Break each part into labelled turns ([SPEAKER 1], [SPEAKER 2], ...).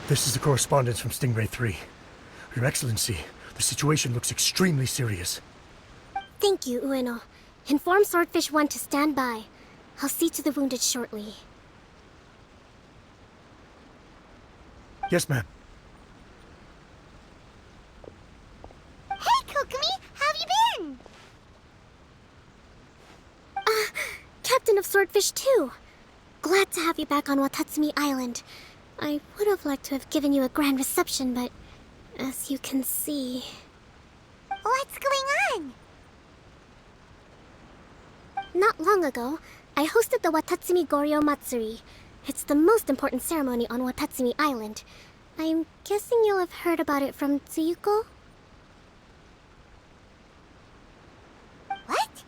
[SPEAKER 1] This is the correspondence from Stingray 3. Your Excellency, the situation looks extremely serious.
[SPEAKER 2] Thank you, Ueno. Inform Swordfish 1 to stand by. I'll see to the wounded shortly.
[SPEAKER 1] Yes, ma'am.
[SPEAKER 3] Hey, Kokomi! How have you been?
[SPEAKER 2] Captain of Swordfish 2. Glad to have you back on Watatsumi Island. I would have liked to have given you a grand reception, but as you can see...
[SPEAKER 3] What's going on?
[SPEAKER 2] Not long ago, I hosted the Watatsumi Goryo Matsuri. It's the most important ceremony on Watatsumi Island. I'm guessing you'll have heard about it from Tsuyuko?
[SPEAKER 3] What?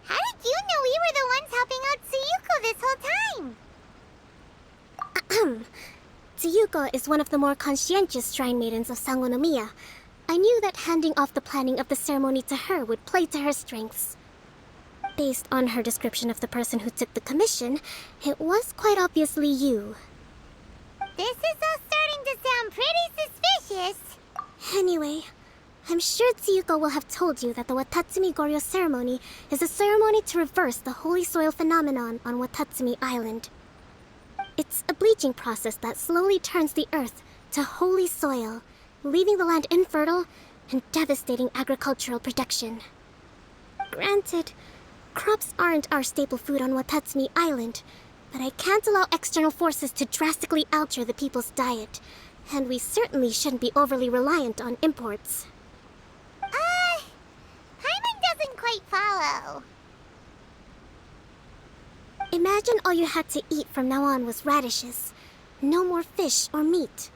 [SPEAKER 3] How did you know we were the ones helping out Tsuyuko this whole time?
[SPEAKER 2] Tsuyuko is one of the more conscientious shrine maidens of Sangonomiya. I knew that handing off the planning of the ceremony to her would play to her strengths. Based on her description of the person who took the commission, it was quite obviously you.
[SPEAKER 3] This is all starting to sound pretty suspicious.
[SPEAKER 2] Anyway, I'm sure Tsuyuko will have told you that the Watatsumi Goryo ceremony is a ceremony to reverse the holy soil phenomenon on Watatsumi Island. It's a bleaching process that slowly turns the earth to holy soil, leaving the land infertile and devastating agricultural production. Granted, crops aren't our staple food on Watatsumi Island, but I can't allow external forces to drastically alter the people's diet, and we certainly shouldn't be overly reliant on imports.
[SPEAKER 3] Paimon doesn't quite follow.
[SPEAKER 2] Imagine all you had to eat from now on was radishes. No more fish or meat.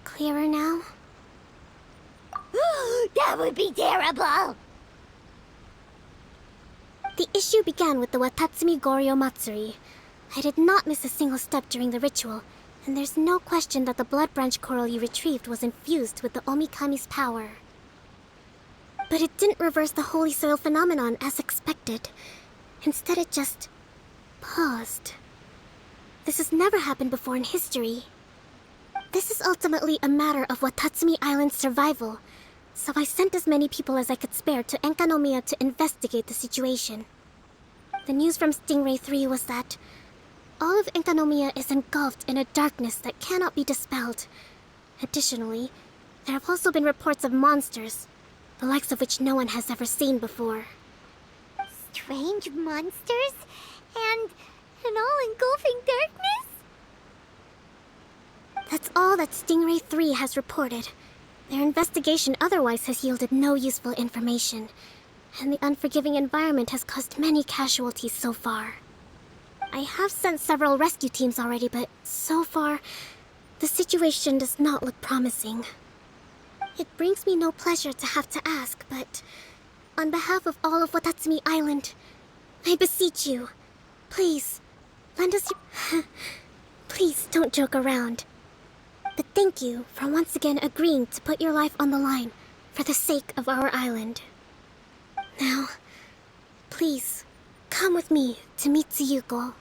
[SPEAKER 2] Clearer now?
[SPEAKER 3] That would be terrible!
[SPEAKER 2] The issue began with the Watatsumi Goryo Matsuri. I did not miss a single step during the ritual, and there's no question that the blood branch coral you retrieved was infused with the Omikami's power. But it didn't reverse the holy soil phenomenon as expected. Instead, it just paused. This has never happened before in history. This is ultimately a matter of Watatsumi Island's survival, so I sent as many people as I could spare to Enkanomiya to investigate the situation. The news from Stingray 3 was that all of Enkanomiya is engulfed in a darkness that cannot be dispelled. Additionally, there have also been reports of monsters, the likes of which no one has ever seen before.
[SPEAKER 3] Strange monsters? And an all-engulfing darkness?
[SPEAKER 2] That's all that Stingray 3 has reported. Their investigation otherwise has yielded no useful information, and the unforgiving environment has caused many casualties so far. I have sent several rescue teams already, but so far, the situation does not look promising. It brings me no pleasure to have to ask, but on behalf of all of Watatsumi Island, I beseech you, please, lend us your... Please don't joke around. But thank you for once again agreeing to put your life on the line for the sake of our island. Now, please, come with me to meet Tsuyuko.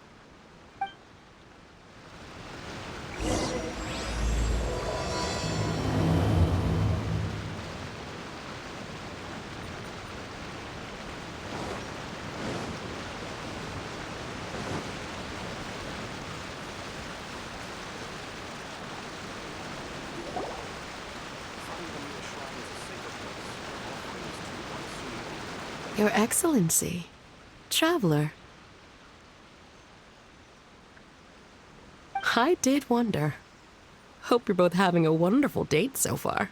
[SPEAKER 4] Your Excellency, traveler. I did wonder. Hope you're both having a wonderful date so far.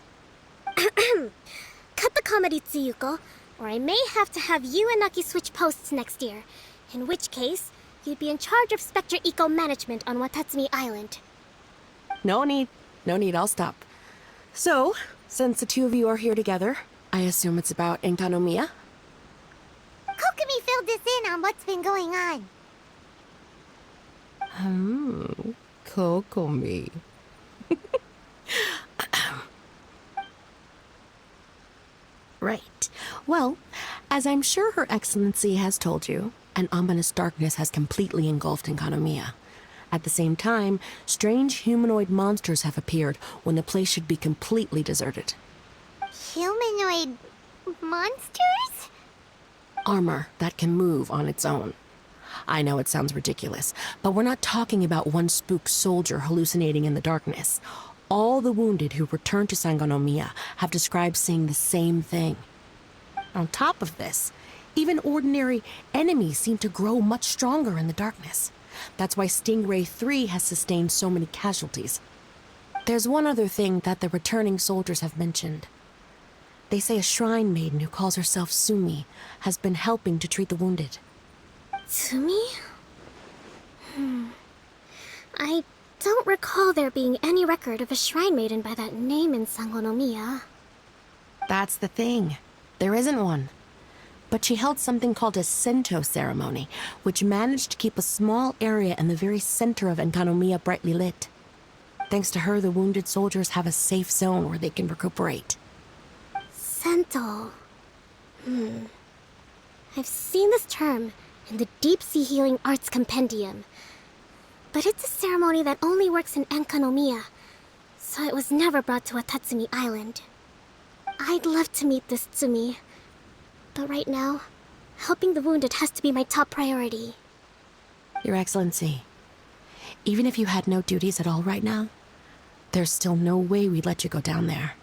[SPEAKER 2] Cut the comedy, Tsuyuko, or I may have to have you and Naki switch posts next year. In which case, you'd be in charge of Spectre Eco Management on Watatsumi Island.
[SPEAKER 4] No need, I'll stop. So, since the two of you are here together, I assume it's about Enkanomiya?
[SPEAKER 3] Kokomi filled us in on what's been going on.
[SPEAKER 4] Kokomi. Right. Well, as I'm sure Her Excellency has told you, an ominous darkness has completely engulfed Enkanomiya. At the same time, strange humanoid monsters have appeared when the place should be completely deserted.
[SPEAKER 3] Humanoid monsters?
[SPEAKER 4] Armor that can move on its own. I know it sounds ridiculous, but we're not talking about one spooked soldier hallucinating in the darkness. All the wounded who returned to Sangonomiya have described seeing the same thing. On top of this, even ordinary enemies seem to grow much stronger in the darkness. That's why Stingray 3 has sustained so many casualties. There's one other thing that the returning soldiers have mentioned. They say a shrine maiden who calls herself Sumi has been helping to treat the wounded.
[SPEAKER 2] Tsumi? I don't recall there being any record of a shrine maiden by that name in Sangonomiya.
[SPEAKER 4] That's the thing. There isn't one. But she held something called a Sento ceremony, which managed to keep a small area in the very center of Enkanomiya brightly lit. Thanks to her, the wounded soldiers have a safe zone where they can recuperate.
[SPEAKER 2] Sento. I've seen this term in the Deep Sea Healing Arts Compendium. But it's a ceremony that only works in Enkanomiya, so it was never brought to Watatsumi Island. I'd love to meet this Tsumi, but right now, helping the wounded has to be my top priority.
[SPEAKER 4] Your Excellency, even if you had no duties at all right now, there's still no way we'd let you go down there.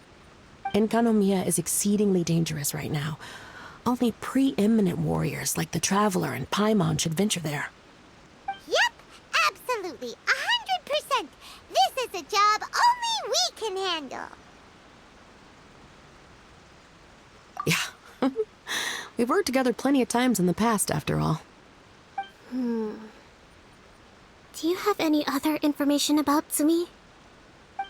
[SPEAKER 4] Enkanomiya is exceedingly dangerous right now. Only preeminent warriors like the Traveler and Paimon should venture there.
[SPEAKER 3] Yep, absolutely, 100%. This is a job only we can handle.
[SPEAKER 4] Yeah. We've worked together plenty of times in the past, after all.
[SPEAKER 2] Do you have any other information about Tsumi?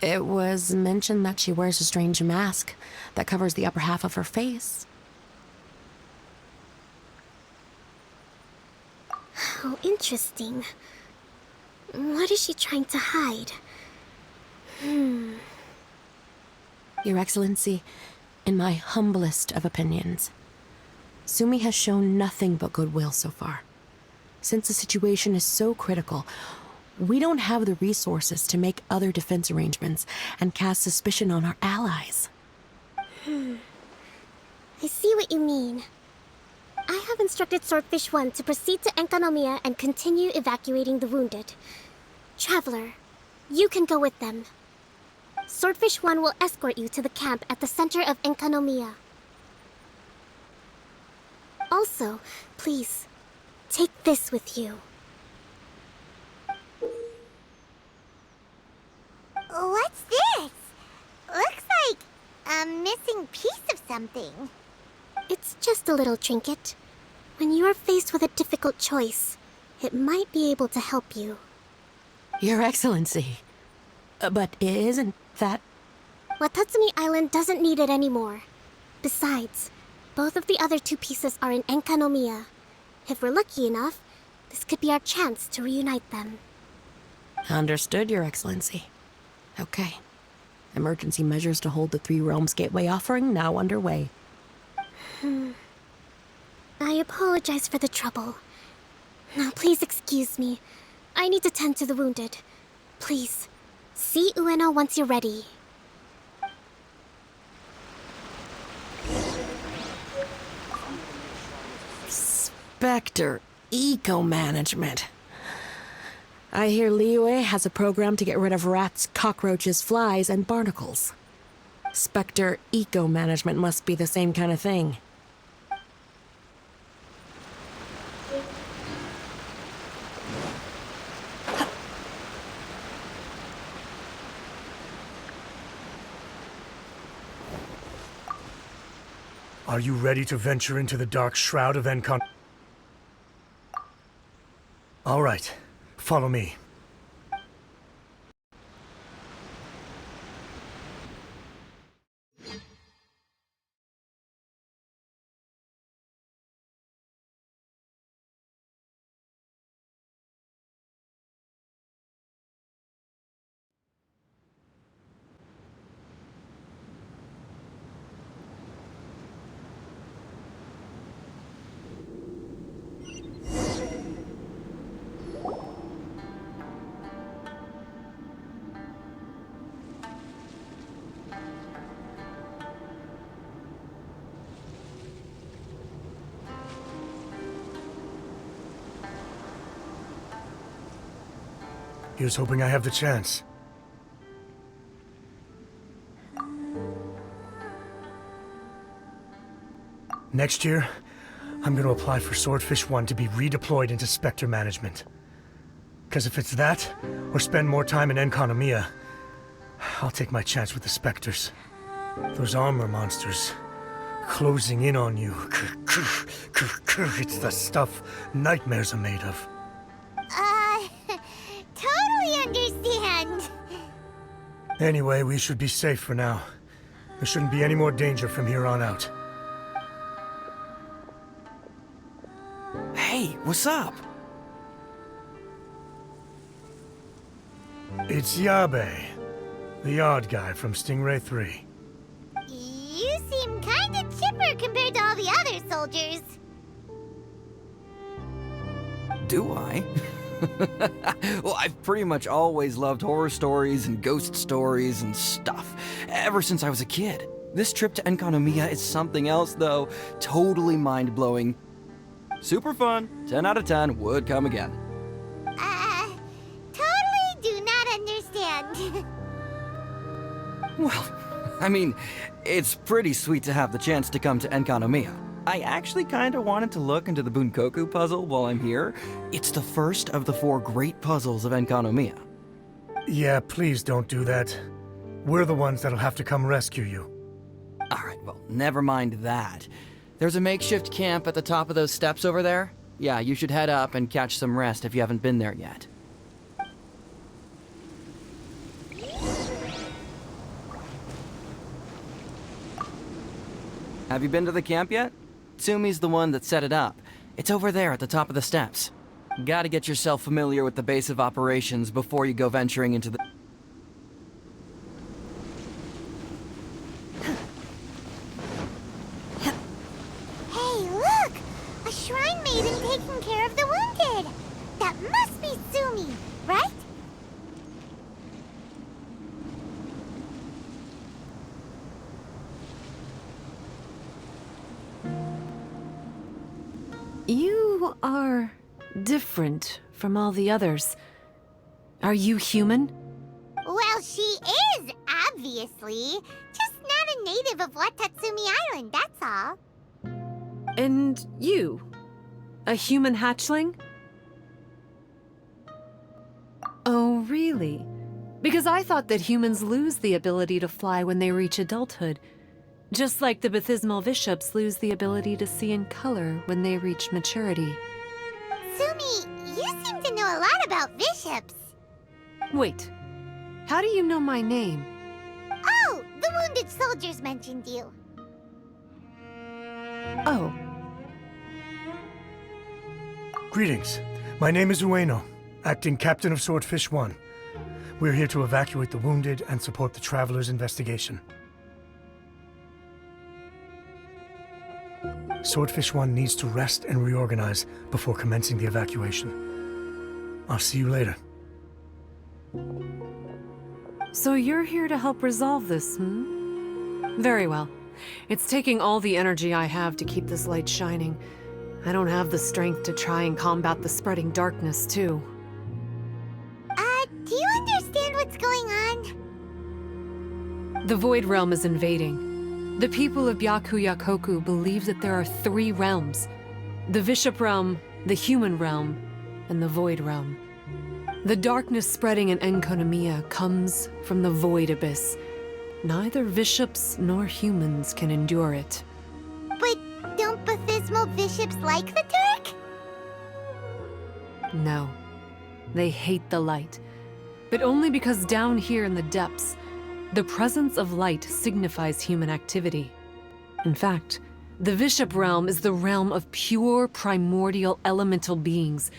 [SPEAKER 4] It was mentioned that she wears a strange mask that covers the upper half of her face.
[SPEAKER 2] How interesting. What is she trying to hide?
[SPEAKER 4] Your Excellency, in my humblest of opinions, Sumi has shown nothing but goodwill so far. Since the situation is so critical, we don't have the resources to make other defense arrangements and cast suspicion on our allies.
[SPEAKER 2] I see what you mean. I have instructed Swordfish 1 to proceed to Enkanomiya and continue evacuating the wounded. Traveler, you can go with them. Swordfish 1 will escort you to the camp at the center of Enkanomiya. Also, please, take this with you.
[SPEAKER 3] What's this? Looks like a missing piece of something.
[SPEAKER 2] It's just a little trinket. When you are faced with a difficult choice, it might be able to help you.
[SPEAKER 4] Your Excellency. But isn't that...
[SPEAKER 2] Watatsumi Island doesn't need it anymore. Besides, both of the other two pieces are in Enkanomiya. If we're lucky enough, this could be our chance to reunite them.
[SPEAKER 4] Understood, Your Excellency. Okay. Emergency measures to hold the Three Realms Gateway offering now underway.
[SPEAKER 2] I apologize for the trouble. Now please excuse me. I need to tend to the wounded. Please, see Ueno once you're ready.
[SPEAKER 4] Spectre Eco-Management. I hear Liyue has a program to get rid of rats, cockroaches, flies, and barnacles. Spectre Eco-Management must be the same kind of thing.
[SPEAKER 1] Are you ready to venture into the dark shroud of Enkon? All right, follow me. Here's hoping I have the chance. Next year, I'm gonna apply for Swordfish 1 to be redeployed into Spectre management. Because if it's that, or spend more time in Enconomia, I'll take my chance with the Spectres. Those armor monsters, closing in on you. It's the stuff nightmares are made of.
[SPEAKER 3] Totally understand.
[SPEAKER 1] Anyway, we should be safe for now. There shouldn't be any more danger from here on out.
[SPEAKER 5] Hey, what's up?
[SPEAKER 1] It's Yabe, the odd guy from Stingray 3.
[SPEAKER 3] You seem kinda chipper compared to all the other soldiers.
[SPEAKER 5] Do I? Well, I've pretty much always loved horror stories and ghost stories and stuff, ever since I was a kid. This trip to Enconomia is something else, though. Totally mind-blowing. Super fun. 10 out of 10 would come again.
[SPEAKER 3] Totally do not understand.
[SPEAKER 5] Well, I mean, it's pretty sweet to have the chance to come to Enconomia. I actually kinda wanted to look into the Bunkoku puzzle while I'm here. It's the first of the 4 great puzzles of Enconomia.
[SPEAKER 1] Yeah, please don't do that. We're the ones that'll have to come rescue you.
[SPEAKER 5] Alright, well, never mind that. There's a makeshift camp at the top of those steps over there. Yeah, you should head up and catch some rest if you haven't been there yet. Have you been to the camp yet? Tsumi's the one that set it up. It's over there at the top of the steps. Gotta get yourself familiar with the base of operations before you go venturing into the...
[SPEAKER 3] Hey, look! A shrine maiden taking care of the wounded! That must be Sumi, right?
[SPEAKER 6] You are different from all the others. Are you human?
[SPEAKER 3] Well, she is, obviously. Just not a native of Watatsumi Island, that's all.
[SPEAKER 6] And you? A human hatchling? Oh, really? Because I thought that humans lose the ability to fly when they reach adulthood. Just like the Bathismal Bishops lose the ability to see in color when they reach maturity.
[SPEAKER 3] Sumi, you seem to know a lot about bishops.
[SPEAKER 6] Wait, how do you know my name?
[SPEAKER 3] Oh, the wounded soldiers mentioned you.
[SPEAKER 6] Oh,
[SPEAKER 1] Greetings. My name is Ueno, acting captain of Swordfish 1. We're here to evacuate the wounded and support the traveler's investigation. Swordfish 1 needs to rest and reorganize before commencing the evacuation. I'll see you later.
[SPEAKER 6] so you're here to help resolve this, hmm? Very well. It's taking all the energy I have to keep this light shining. I don't have the strength to try and combat the spreading darkness, too.
[SPEAKER 3] Do you understand what's going on?
[SPEAKER 6] The Void Realm is invading. The people of Byakuyakoku believe that there are 3 realms. The Bishop Realm, the Human Realm, and the Void Realm. The darkness spreading in Enconomia comes from the Void Abyss. Neither bishops nor humans can endure it.
[SPEAKER 3] But don't Bathismal bishops like the Turk?
[SPEAKER 6] No. They hate the light. But only because down here in the depths, the presence of light signifies human activity. In fact, the Bishop Realm is the realm of pure, primordial, elemental beings.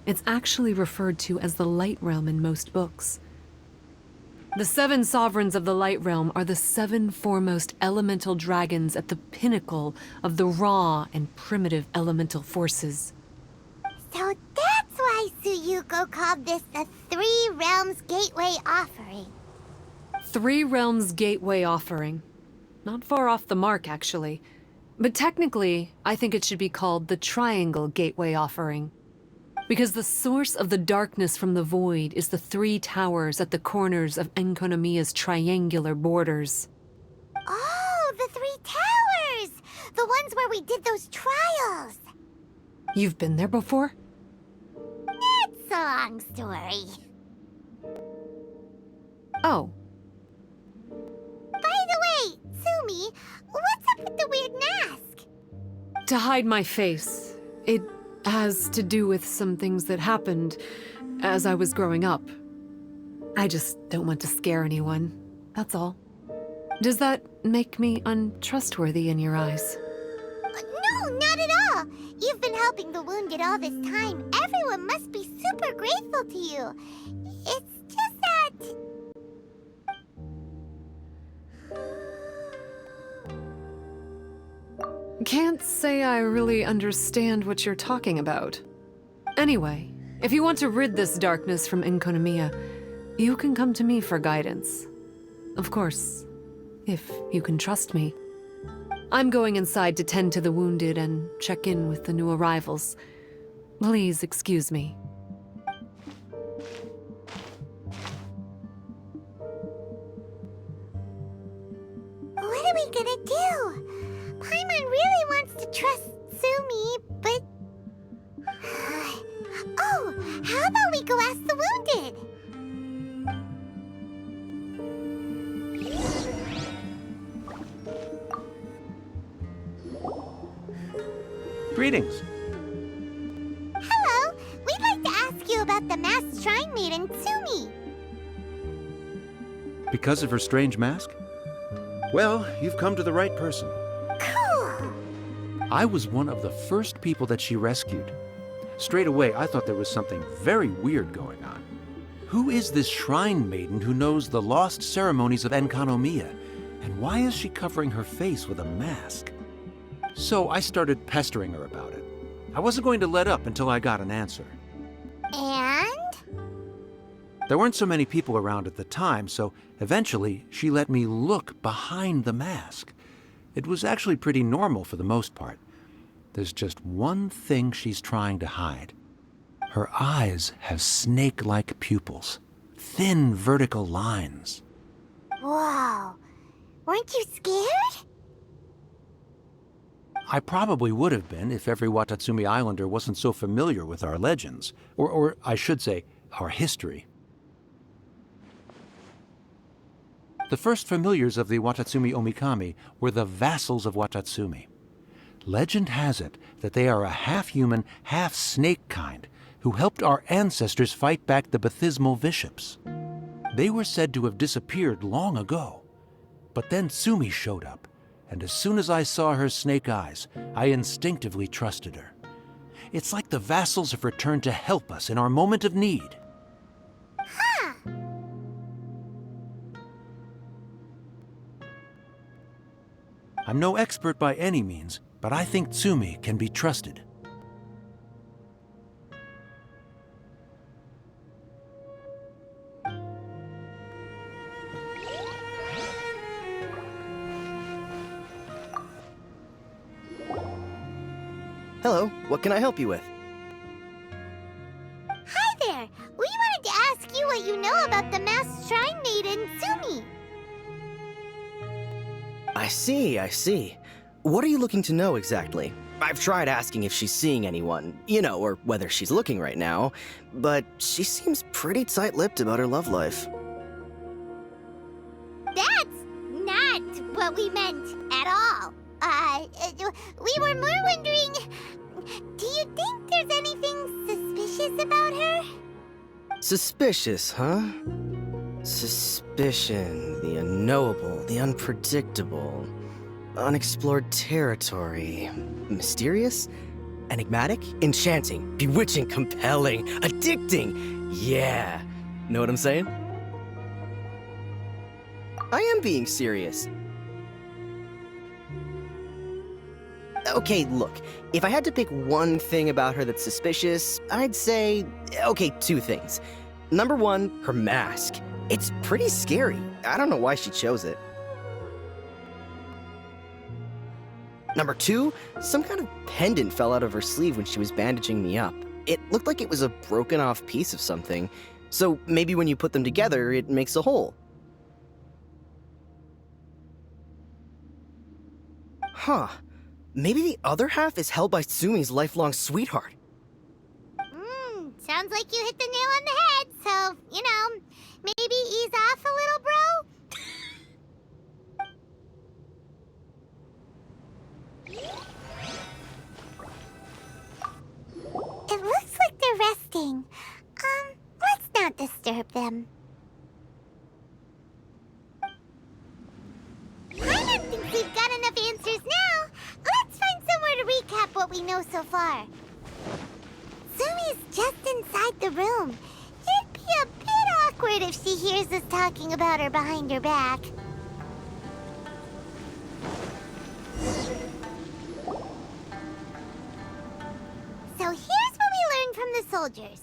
[SPEAKER 6] It's actually referred to as the Light Realm in most books. The 7 sovereigns of the Light Realm are the 7 foremost elemental dragons at the pinnacle of the raw and primitive elemental forces.
[SPEAKER 3] So that's why Suyuko called this the 3 Realms Gateway Offering.
[SPEAKER 6] 3 Realms Gateway Offering. Not far off the mark, actually. But technically, I think it should be called the Triangle Gateway Offering. Because the source of the darkness from the void is the 3 towers at the corners of Enkonomiya's triangular borders.
[SPEAKER 3] Oh, the 3 towers! The ones where we did those trials!
[SPEAKER 6] You've been there before?
[SPEAKER 3] It's a long story.
[SPEAKER 6] Oh,
[SPEAKER 3] By the way, Sumi, what's up with the weird mask?
[SPEAKER 6] to hide my face. It has to do with some things that happened as I was growing up. I just don't want to scare anyone, that's all. Does that make me untrustworthy in your eyes?
[SPEAKER 3] No, not at all. You've been helping the wounded all this time. Everyone must be super grateful to you. It's just that...
[SPEAKER 6] Can't say I really understand what you're talking about. Anyway, if you want to rid this darkness from Enkonomiya, you can come to me for guidance. Of course, if you can trust me. I'm going inside to tend to the wounded and check in with the new arrivals. Please excuse me.
[SPEAKER 3] What are we gonna do? Paimon really wants to trust Sumi, but... Oh, how about we go ask the wounded?
[SPEAKER 7] Greetings.
[SPEAKER 3] Hello, we'd like to ask you about the masked shrine maiden, Sumi.
[SPEAKER 7] Because of her strange mask? Well, you've come to the right person.
[SPEAKER 3] Cool.
[SPEAKER 7] I was one of the first people that she rescued. Straight away, I thought there was something very weird going on. Who is this shrine maiden who knows the lost ceremonies of Enkanomiya? And why is she covering her face with a mask? So I started pestering her about it. I wasn't going to let up until I got an answer.
[SPEAKER 3] And?
[SPEAKER 7] There weren't so many people around at the time, so eventually she let me look behind the mask. It was actually pretty normal for the most part. There's just one thing she's trying to hide. Her eyes have snake-like pupils, thin vertical lines.
[SPEAKER 3] Whoa. Weren't you scared?
[SPEAKER 7] I probably would have been if every Watatsumi Islander wasn't so familiar with our legends, or I should say, our history. The first familiars of the Watatsumi Omikami were the vassals of Watatsumi. Legend has it that they are a half-human, half-snake kind who helped our ancestors fight back the Bathismal Bishops. They were said to have disappeared long ago. But then Sumi showed up, and as soon as I saw her snake eyes, I instinctively trusted her. It's like the vassals have returned to help us in our moment of need.
[SPEAKER 3] Huh.
[SPEAKER 7] I'm no expert by any means, but I think Tsumi can be trusted.
[SPEAKER 8] Hello, what can I help you with?
[SPEAKER 3] Hi there. We wanted to ask you what you know about the masked shrine maiden, Sumi.
[SPEAKER 8] I see. What are you looking to know exactly? I've tried asking if she's seeing anyone, or whether she's looking right now, but she seems pretty tight-lipped about her love life.
[SPEAKER 3] That's not what we meant at all. We were more wondering, do you think there's anything suspicious about her?
[SPEAKER 8] Suspicious, huh? Suspicion, the unknowable, the unpredictable, unexplored territory. Mysterious? Enigmatic? Enchanting, bewitching, compelling, addicting. Yeah. Know what I'm saying? I am being serious. Okay, look, if I had to pick one thing about her that's suspicious, I'd say, okay, 2 things. Number 1, her mask. It's pretty scary. I don't know why she chose it. Number 2, some kind of pendant fell out of her sleeve when she was bandaging me up. it looked like it was a broken off piece of something. So maybe when you put them together, it makes a whole. Huh. Maybe the other half is held by Sumi's lifelong sweetheart.
[SPEAKER 3] Sounds like you hit the nail on the head, so, maybe ease off a little, bro? It looks like they're resting. Let's not disturb them. Paimon thinks we've got enough answers now. Let's find somewhere to recap what we know so far. Sumi's just inside the room. It'd be a bit awkward if she hears us talking about her behind her back. So here's what we learned from the soldiers.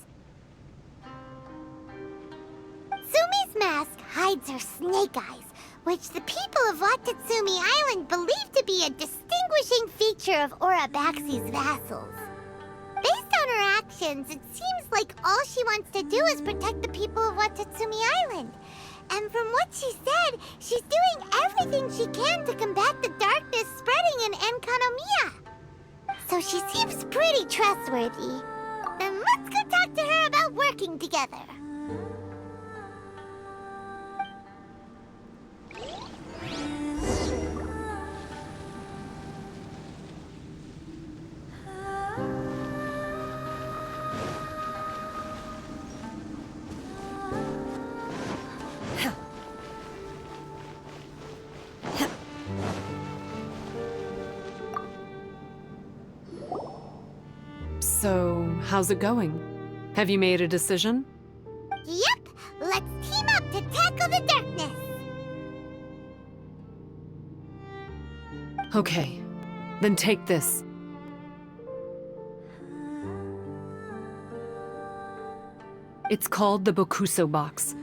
[SPEAKER 3] Sumi's mask hides her snake eyes, which the people of Watatsumi Island believe to be a distinguishing feature of Orabaxi's vassals. Based on her actions, it seems like all she wants to do is protect the people of Watatsumi Island. And from what she said, she's doing everything she can to combat the darkness spreading in Enkanomiya. So she seems pretty trustworthy. Then let's go talk to her about working together.
[SPEAKER 6] So, how's it going? Have you made a decision?
[SPEAKER 3] Yep, let's team up to tackle the darkness.
[SPEAKER 6] Okay, then take this. It's called the Bokuso box.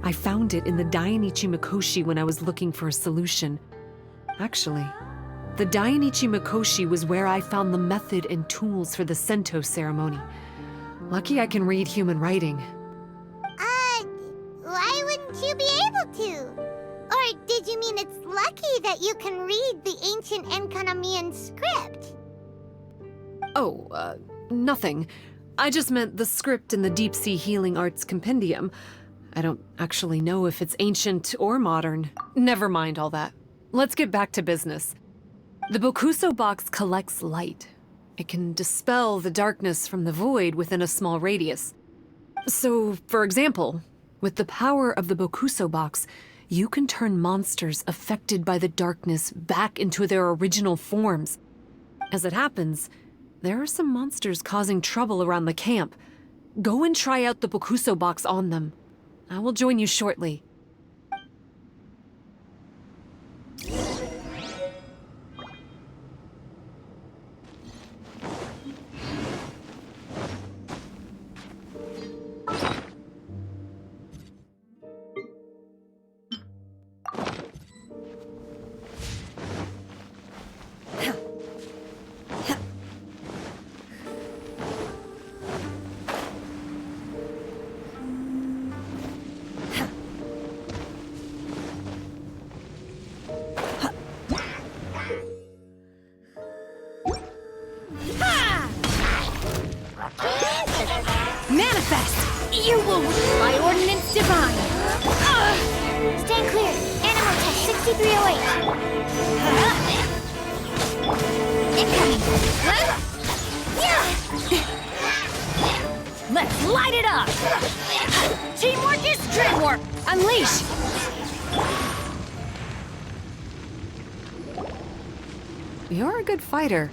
[SPEAKER 6] I found it in the Dainichi Mikoshi when I was looking for a solution. Actually, the Dainichi Mikoshi was where I found the method and tools for the Sento ceremony. Lucky I can read human writing.
[SPEAKER 3] Why wouldn't you be able to? Or did you mean it's lucky that you can read the ancient Enkanamian script?
[SPEAKER 6] Oh, nothing. I just meant the script in the Deep Sea Healing Arts Compendium. I don't actually know if it's ancient or modern. Never mind all that. Let's get back to business. The Bokuso box collects light. It can dispel the darkness from the void within a small radius. So, for example, with the power of the Bokuso box, you can turn monsters affected by the darkness back into their original forms. As it happens, there are some monsters causing trouble around the camp. Go and try out the Bokuso box on them. I will join you shortly.
[SPEAKER 2] Manifest! You will by ordinance divine! Stand clear! Animal test 6308! Incoming! Let's light it up! Teamwork is dreamwork! Unleash!
[SPEAKER 6] You're a good fighter.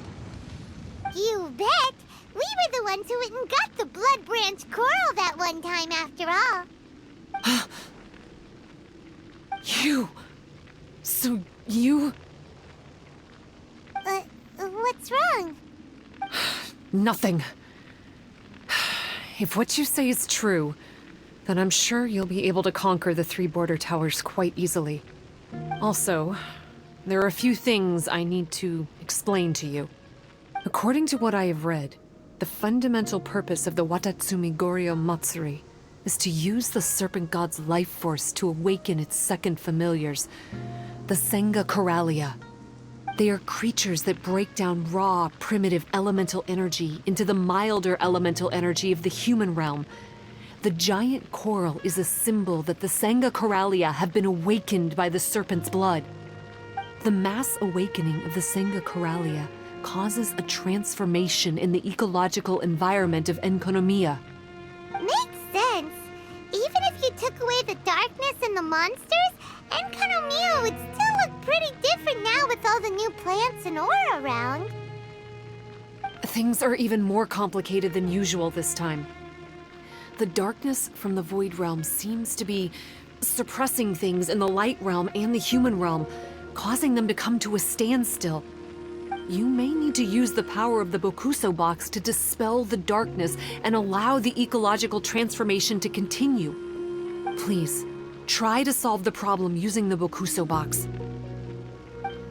[SPEAKER 3] You bet! We were the ones who went and got the Blood Branch Coral that one time, after all.
[SPEAKER 6] You... So you...
[SPEAKER 3] What's wrong?
[SPEAKER 6] Nothing. If what you say is true, then I'm sure you'll be able to conquer the 3 border towers quite easily. Also, there are a few things I need to explain to you. According to what I have read, The fundamental purpose of the Watatsumi Goryo Matsuri is to use the serpent god's life force to awaken its second familiars, the Senga Coralia. They are creatures that break down raw, primitive elemental energy into the milder elemental energy of the human realm. The giant coral is a symbol that the Senga Coralia have been awakened by the serpent's blood. The mass awakening of the Senga Coralia causes a transformation in the ecological environment of Enkonomiya.
[SPEAKER 3] Makes sense. Even if you took away the darkness and the monsters, Enkonomiya would still look pretty different now with all the new plants and ore around.
[SPEAKER 6] Things are even more complicated than usual this time. The darkness from the Void Realm seems to be suppressing things in the Light Realm and the human realm, causing them to come to a standstill. You may need to use the power of the Bokuso box to dispel the darkness and allow the ecological transformation to continue. Please, try to solve the problem using the Bokuso box.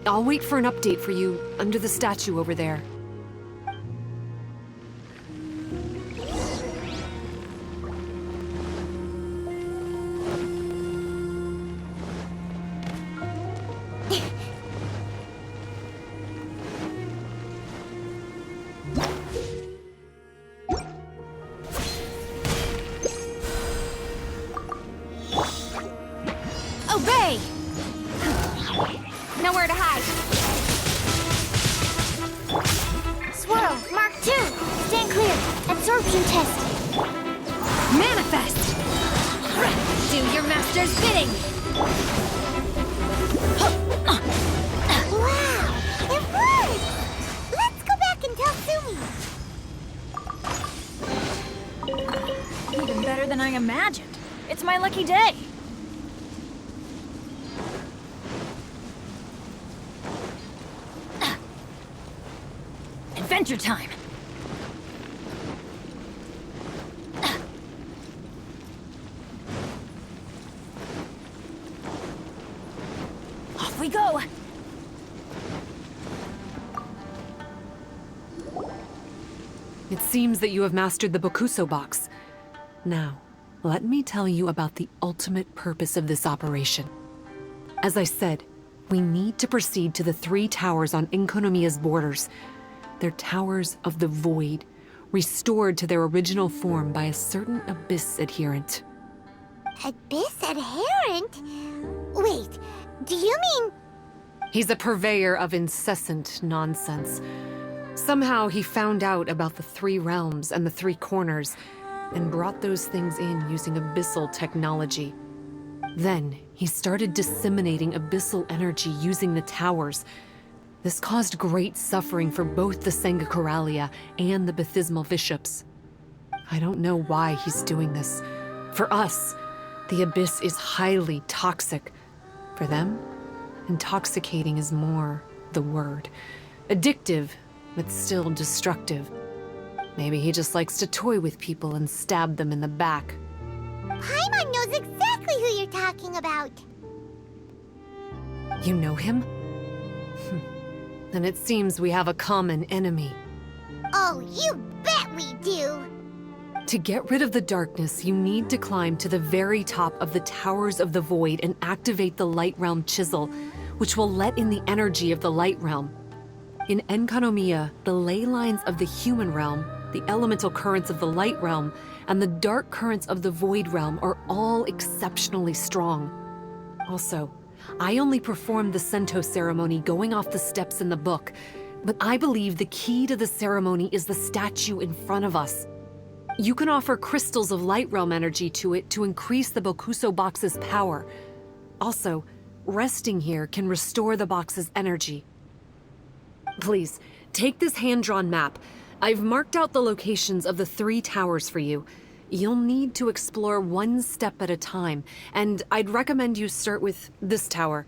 [SPEAKER 6] I'll wait for an update for you under the statue over there.
[SPEAKER 9] Obey! Nowhere to hide. Swirl, Mark 2. Stand clear. Absorption test. Manifest! Do your master's bidding!
[SPEAKER 3] Wow! It worked! Let's go back and tell Sumi.
[SPEAKER 9] Even better than I imagined. It's my lucky day. Adventure time! Off we go!
[SPEAKER 6] It seems that you have mastered the Bokuso box. Now, let me tell you about the ultimate purpose of this operation. As I said, we need to proceed to the 3 towers on Enkonomiya's borders. They're towers of the void, restored to their original form by a certain Abyss adherent.
[SPEAKER 3] Abyss adherent? Wait, do you mean...
[SPEAKER 6] He's a purveyor of incessant nonsense. Somehow he found out about the 3 realms and the 3 corners, and brought those things in using abyssal technology. Then he started disseminating abyssal energy using the towers. This caused great suffering for both the Senga Coralia and the Bathysmal Bishops. I don't know why he's doing this. For us, the Abyss is highly toxic. For them, intoxicating is more the word. Addictive, but still destructive. Maybe he just likes to toy with people and stab them in the back.
[SPEAKER 3] Paimon knows exactly who you're talking about.
[SPEAKER 6] You know him? Then it seems we have a common enemy.
[SPEAKER 3] Oh, you bet we do!
[SPEAKER 6] To get rid of the darkness, you need to climb to the very top of the Towers of the Void and activate the Light Realm Chisel, which will let in the energy of the Light Realm. In Enkonomiya, the ley lines of the human realm, the elemental currents of the Light Realm, and the dark currents of the Void Realm are all exceptionally strong. Also, I only performed the Sento ceremony going off the steps in the book, but I believe the key to the ceremony is the statue in front of us. You can offer crystals of Light Realm energy to it to increase the Bokuso box's power. Also, resting here can restore the box's energy. Please, take this hand-drawn map. I've marked out the locations of the 3 towers for you. You'll need to explore one step at a time, and I'd recommend you start with this tower.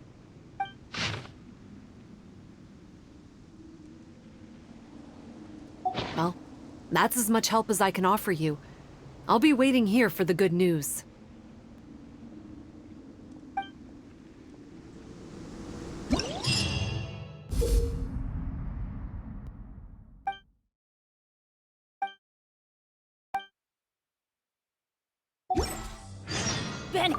[SPEAKER 6] Well, that's as much help as I can offer you. I'll be waiting here for the good news.
[SPEAKER 9] been...